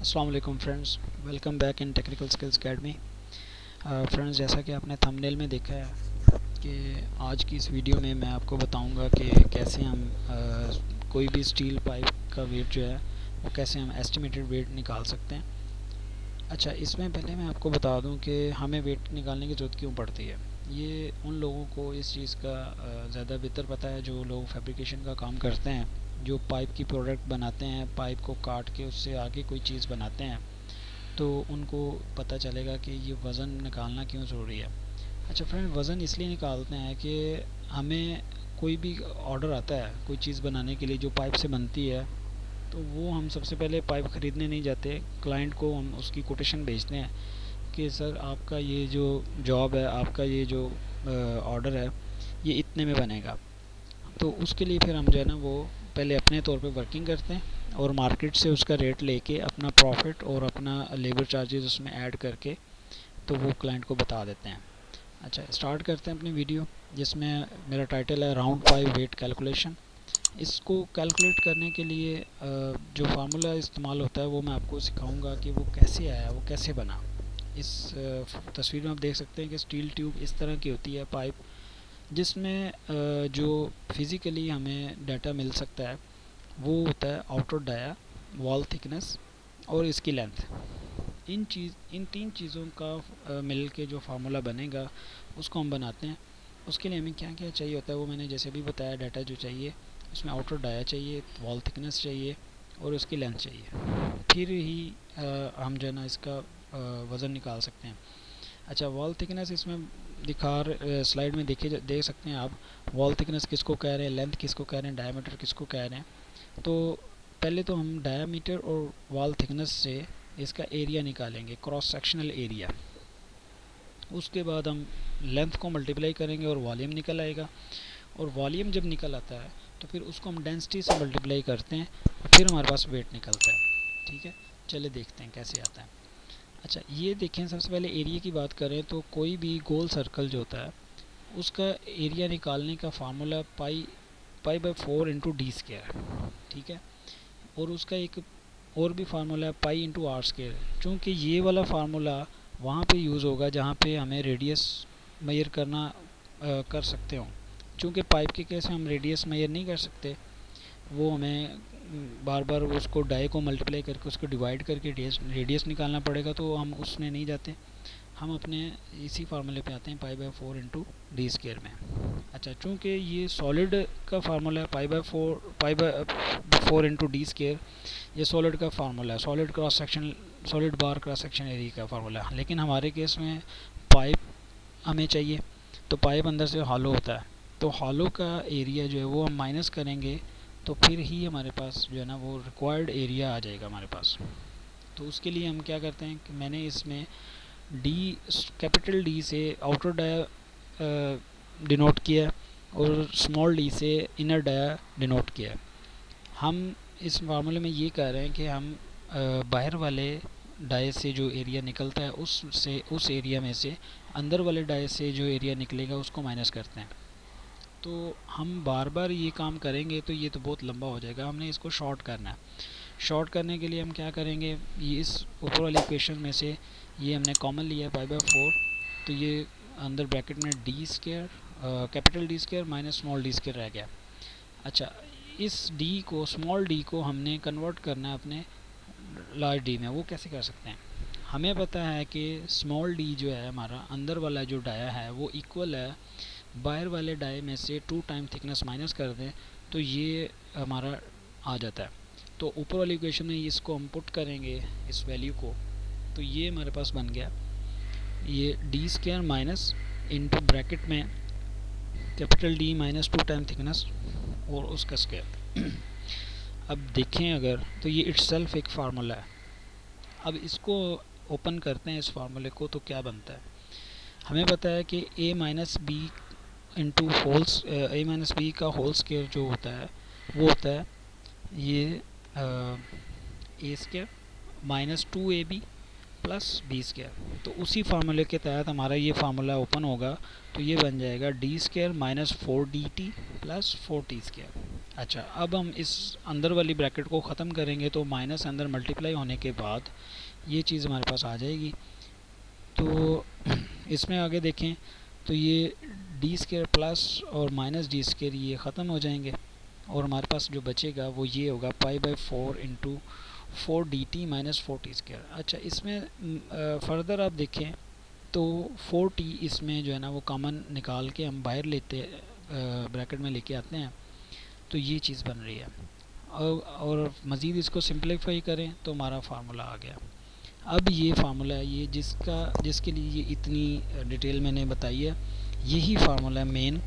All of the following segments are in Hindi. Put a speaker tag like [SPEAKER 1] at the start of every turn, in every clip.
[SPEAKER 1] अस्सलाम वालेकुम friends, welcome back in technical skills academy. Friends, जैसा कि आपने थंबनेल में देखा है कि आज की इस वीडियो में मैं आपको बताऊंगा कि कैसे हम कोई भी स्टील पाइप का वेट जो है वो कैसे हम एस्टिमेटेड वेट निकाल सकते हैं। अच्छा, इसमें पहले मैं आपको बता दूं कि हमें वेट निकालने की ज़रूरत क्यों पड़ती है। ये उन लोगों को इस चीज़ का ज़्यादा बेहतर पता है जो लोग फैब्रिकेशन का काम करते हैं, जो पाइप की प्रोडक्ट बनाते हैं, पाइप को काट के उससे आगे कोई चीज़ बनाते हैं, तो उनको पता चलेगा कि ये वज़न निकालना क्यों ज़रूरी है। अच्छा फ्रेंड, वज़न इसलिए निकालते हैं कि हमें कोई भी ऑर्डर आता है कोई चीज़ बनाने के लिए जो पाइप से बनती है, तो वो हम सबसे पहले पाइप ख़रीदने नहीं जाते, क्लाइंट को हम उसकी कोटेशन भेजते हैं कि सर आपका ये जो जॉब है, आपका ये जो ऑर्डर है, ये इतने में बनेगा। तो उसके लिए फिर हम जो है ना वो पहले अपने तौर पे वर्किंग करते हैं और मार्केट से उसका रेट लेके अपना प्रॉफिट और अपना लेबर चार्जेस उसमें ऐड करके तो वो क्लाइंट को बता देते हैं। अच्छा, स्टार्ट करते हैं अपनी वीडियो, जिसमें मेरा टाइटल है राउंड 5 वेट कैलकुलेशन। इसको कैलकुलेट करने के लिए जो फार्मूला इस्तेमाल होता है वो मैं आपको सिखाऊंगा कि वो कैसे आया, वो कैसे बना। इस तस्वीर में आप देख सकते हैं कि स्टील ट्यूब इस तरह की होती है पाइप, जिसमें जो फिज़िकली हमें डाटा मिल सकता है वो होता है आउटर डाया, वॉल थिकनेस और इसकी लेंथ। इन तीन चीज़ों का मिल के जो फार्मूला बनेगा उसको हम बनाते हैं। उसके लिए हमें क्या क्या चाहिए होता है वो मैंने जैसे भी बताया। डाटा जो चाहिए उसमें आउटर डाया चाहिए, वॉल थिकनेस चाहिए और उसकी लेंथ चाहिए। फिर ही हम जो है ना इसका वज़न निकाल सकते हैं। अच्छा, वॉल थिकनेस इसमें स्लाइड में देख सकते हैं आप। वॉल थिकनेस किसको कह रहे हैं, लेंथ किसको कह रहे हैं, डायमीटर किसको कह रहे हैं। तो पहले तो हम डायमीटर और वॉल थिकनेस से इसका एरिया निकालेंगे, क्रॉस सेक्शनल एरिया। उसके बाद हम लेंथ को मल्टीप्लाई करेंगे और वॉल्यूम निकल आएगा। और वॉल्यूम जब निकल आता है तो फिर उसको हम डेंसिटी से मल्टीप्लाई करते हैं, फिर हमारे पास वेट निकलता है। ठीक है, चलिए देखते हैं कैसे आता है। अच्छा, ये देखें, सबसे पहले एरिया की बात करें तो कोई भी गोल सर्कल जो होता है उसका एरिया निकालने का formula pi pi by 4 × d²। ठीक है, और उसका एक और भी फार्मूला है पाई × r²। चूँकि ये वाला फार्मूला वहाँ पे यूज़ होगा जहाँ पे हमें रेडियस मेजर कर सकते हो। चूँकि पाइप के केस में हम रेडियस मेजर नहीं कर सकते, वो हमें बार बार उसको डाई को मल्टीप्लाई करके उसको डिवाइड करके रेडियस निकालना पड़ेगा, तो हम उसमें नहीं जाते। हम अपने इसी फार्मूले पे आते हैं पाई बाई 4 × d² में। अच्छा, चूँकि ये सॉलिड का फार्मूला है पाई बाई 4 × d², ये सॉलिड का फार्मूला है, सॉलिड बार क्रॉस सेक्शन एरिया का फार्मूला है। लेकिन हमारे केस में पाइप हमें चाहिए, तो पाइप अंदर से हॉलो होता है, तो हॉलो का एरिया जो है वो हम माइनस करेंगे, तो फिर ही हमारे पास जो है ना वो रिक्वायर्ड एरिया आ जाएगा हमारे पास। तो उसके लिए हम क्या करते हैं कि मैंने इसमें डी, कैपिटल डी से आउटर डाया डिनोट किया है और स्मॉल डी से इनर डाया डिनोट किया है। हम इस फार्मूले में ये कह रहे हैं कि हम बाहर वाले डाय से जो एरिया निकलता है उस एरिया में से अंदर वाले डाय से जो एरिया निकलेगा उसको माइनस करते हैं। तो हम बार बार ये काम करेंगे तो ये तो बहुत लंबा हो जाएगा, हमने इसको शॉर्ट करना है। शॉर्ट करने के लिए हम क्या करेंगे, ये इस ऊपर वाली इक्वेशन में से ये हमने कॉमन लिया है पाई बाई 4, तो ये अंदर ब्रैकेट में d², capital d² minus small d² रह गया। अच्छा, इस d को, स्मॉल d को हमने कन्वर्ट करना है अपने लार्ज d में। वो कैसे कर सकते हैं, हमें पता है कि स्मॉल d जो है हमारा अंदर वाला जो डाया है वो इक्वल है बाहर वाले डाई में से 2 टाइम थिकनेस माइनस कर दें तो ये हमारा आ जाता है। तो ऊपर वाली इक्वेशन में इसको हम पुट करेंगे इस वैल्यू को, तो ये हमारे पास बन गया ये d² माइनस इंटू ब्रैकेट में capital D minus 2 time thickness और उसका स्क्वायर। अब देखें अगर तो ये इट्सल्फ एक फार्मूला है। अब इसको ओपन करते हैं इस फार्मूले को, तो क्या बनता है, हमें पता है कि a माइनस बी का होल स्क्वायर जो होता है वो होता है ये a² minus 2ab plus b²। तो उसी फार्मूले के तहत हमारा ये फार्मूला ओपन होगा, तो ये बन जाएगा d² minus 4dt plus 4t²। अच्छा, अब हम इस अंदर वाली ब्रैकेट को ख़त्म करेंगे तो माइनस अंदर मल्टीप्लाई होने के बाद ये चीज़ हमारे पास आ जाएगी। तो इसमें आगे देखें तो ये डी स्केयर प्लस और माइनस डी स्केयर ये ख़त्म हो जाएंगे और हमारे पास जो बचेगा वो ये होगा pi by 4 into 4 dt minus 4t square. अच्छा, इसमें फर्दर आप देखें तो 4t इसमें जो है ना वो कॉमन निकाल के हम बाहर लेते ब्रैकेट में लेके आते हैं तो ये चीज़ बन रही है। और मज़ीद इसको सिंप्लीफाई करें तो हमारा फार्मूला आ गया। अब ये फार्मूला है, ये जिसके लिए ये इतनी डिटेल मैंने बताई है, यही फार्मूला है मेन।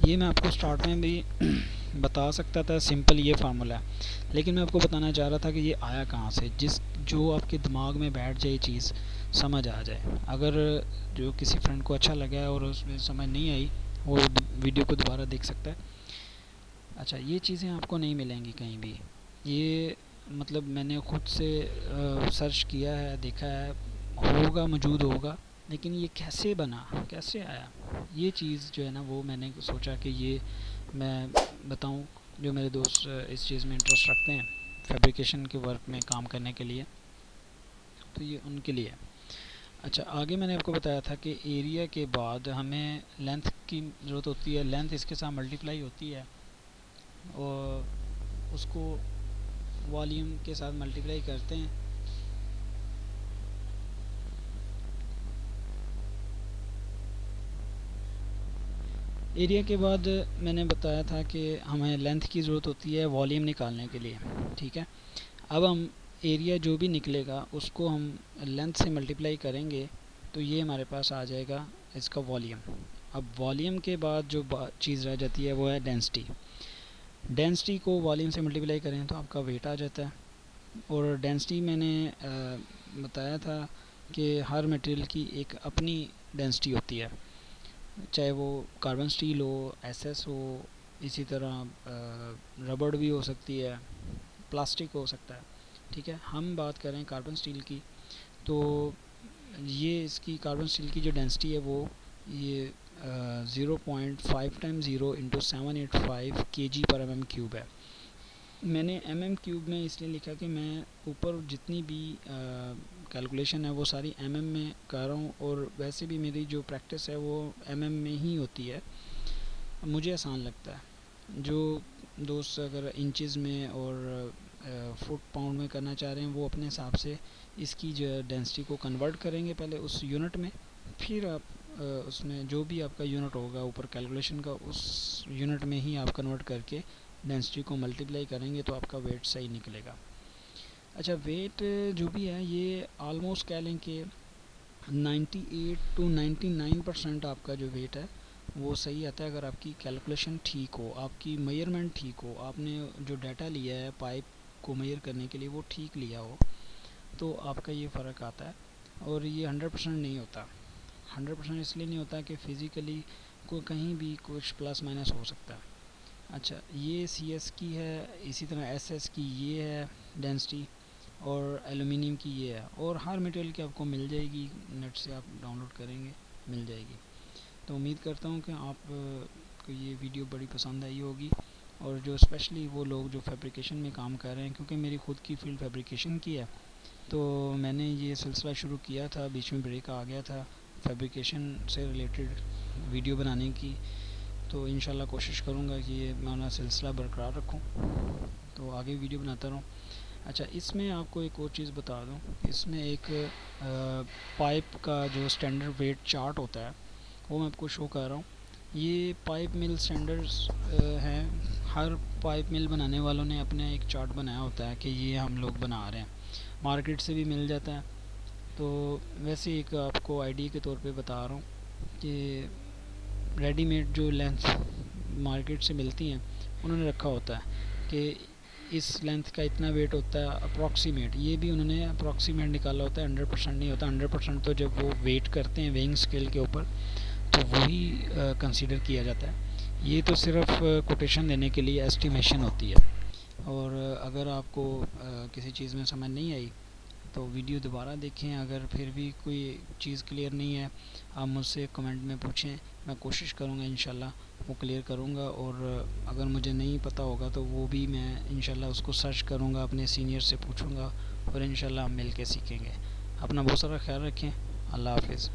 [SPEAKER 1] ये मैं आपको स्टार्ट में भी बता सकता था, सिंपल ये फार्मूला है, लेकिन मैं आपको बताना चाह रहा था कि ये आया कहाँ से, जो आपके दिमाग में बैठ जाए चीज़, समझ आ जाए। अगर जो किसी फ्रेंड को अच्छा लगा है और उसमें समझ नहीं आई, वो वीडियो को दोबारा देख सकता है। अच्छा, ये चीज़ें आपको नहीं मिलेंगी कहीं भी, ये मतलब मैंने ख़ुद से सर्च किया है, देखा है, होगा मौजूद होगा, लेकिन ये कैसे बना, कैसे आया, ये चीज़ जो है ना वो मैंने सोचा कि ये मैं बताऊं। जो मेरे दोस्त इस चीज़ में इंटरेस्ट रखते हैं, फैब्रिकेशन के वर्क में काम करने के लिए, तो ये उनके लिए। अच्छा, आगे मैंने आपको बताया था कि एरिया के बाद हमें लेंथ की ज़रूरत होती है, लेंथ इसके साथ मल्टीप्लाई होती है और उसको वॉल्यूम के साथ मल्टीप्लाई करते हैं। एरिया के बाद मैंने बताया था कि हमें लेंथ की ज़रूरत होती है वॉल्यूम निकालने के लिए, ठीक है। अब हम एरिया जो भी निकलेगा उसको हम लेंथ से मल्टीप्लाई करेंगे तो ये हमारे पास आ जाएगा इसका वॉल्यूम। अब वॉल्यूम के बाद जो चीज़ रह जाती है वो है डेंसिटी। डेंसिटी को वॉल्यूम से मल्टीप्लाई करें तो आपका वेट आ जाता है। और डेंसिटी मैंने बताया था कि हर मटेरियल की एक अपनी डेंसिटी होती है, चाहे वो कार्बन स्टील हो, एसएस हो, इसी तरह रबड़ भी हो सकती है, प्लास्टिक हो सकता है, ठीक है। हम बात करें कार्बन स्टील की, तो ये इसकी कार्बन स्टील की जो डेंसिटी है वो ये 0.5 टाइम 0 इंटू 785 kg पर mm³ है। मैंने mm³ में इसलिए लिखा कि मैं ऊपर जितनी भी कैलकुलेशन है वो सारी में कर रहा हूँ, और वैसे भी मेरी जो प्रैक्टिस है वो में ही होती है, मुझे आसान लगता है। जो दोस्त अगर इंचेस में और फुट पाउंड में करना चाह रहे हैं वो अपने हिसाब से इसकी जो डेंसिटी को कन्वर्ट करेंगे पहले उस यूनिट में, फिर आप उसमें जो भी आपका यूनिट होगा ऊपर कैलकुलेशन का, उस यूनिट में ही आप कन्वर्ट करके डेंसिटी को मल्टीप्लाई करेंगे तो आपका वेट सही निकलेगा। अच्छा, वेट जो भी है ये ऑलमोस्ट कह लें कि 98 to 99% आपका जो वेट है वो सही आता है अगर आपकी कैलकुलेशन ठीक हो, आपकी मेजरमेंट ठीक हो, आपने जो डाटा लिया है पाइप को मेजर करने के लिए वो ठीक लिया हो, तो आपका ये फ़र्क आता है। और ये 100% नहीं होता। 100% इसलिए नहीं होता कि फ़िज़िकली को कहीं भी कुछ प्लस माइनस हो सकता है। अच्छा, ये CS की है, इसी तरह SS की ये है डेंसिटी, और एलुमिनियम की ये है, और हर मटेरियल की आपको मिल जाएगी, नेट से आप डाउनलोड करेंगे मिल जाएगी। तो उम्मीद करता हूँ कि आप को ये वीडियो बड़ी पसंद आई होगी, और जो स्पेशली वो लोग जो फैब्रिकेशन में काम कर रहे हैं, क्योंकि मेरी ख़ुद की फील्ड फैब्रिकेशन की है, तो मैंने ये सिलसिला शुरू किया था, बीच में ब्रेक आ गया था फैब्रिकेशन से रिलेटेड वीडियो बनाने की, तो इंशाल्लाह कोशिश करूँगा कि ये मैं अपना सिलसिला बरकरार रखूँ, तो आगे वीडियो बनाता रहूँ। अच्छा, इसमें आपको एक और चीज़ बता दूँ, इसमें एक पाइप का जो स्टैंडर्ड वेट चार्ट होता है वो मैं आपको शो कर रहा हूँ। ये पाइप मिल स्टैंडर्ड्स हैं, हर पाइप मिल बनाने वालों ने अपने एक चार्ट बनाया होता है कि ये हम लोग बना रहे हैं, मार्केट से भी मिल जाता है। तो वैसे एक आपको आइडिया के तौर पे बता रहा हूँ कि रेडीमेड जो लेंथ मार्केट से मिलती हैं उन्होंने रखा होता है कि इस लेंथ का इतना वेट होता है अप्रॉक्सीमेट, ये भी उन्होंने अप्रॉक्सीमेट निकाला होता है, 100% नहीं होता। 100% तो जब वो वेट करते हैं वेइंग स्केल के ऊपर तो वही कंसीडर किया जाता है। ये तो सिर्फ कोटेशन देने के लिए एस्टिमेशन होती है। और अगर आपको किसी चीज़ में समझ नहीं आई तो वीडियो दोबारा देखें। अगर फिर भी कोई चीज़ क्लियर नहीं है आप मुझसे कमेंट में पूछें, मैं कोशिश करूँगा इंशाल्लाह वो क्लियर करूँगा। और अगर मुझे नहीं पता होगा तो वो भी मैं इंशाल्लाह उसको सर्च करूँगा, अपने सीनियर से पूछूँगा और इंशाल्लाह हम मिल के सीखेंगे। अपना बहुत सारा ख्याल रखें। अल्लाह हाफिज़।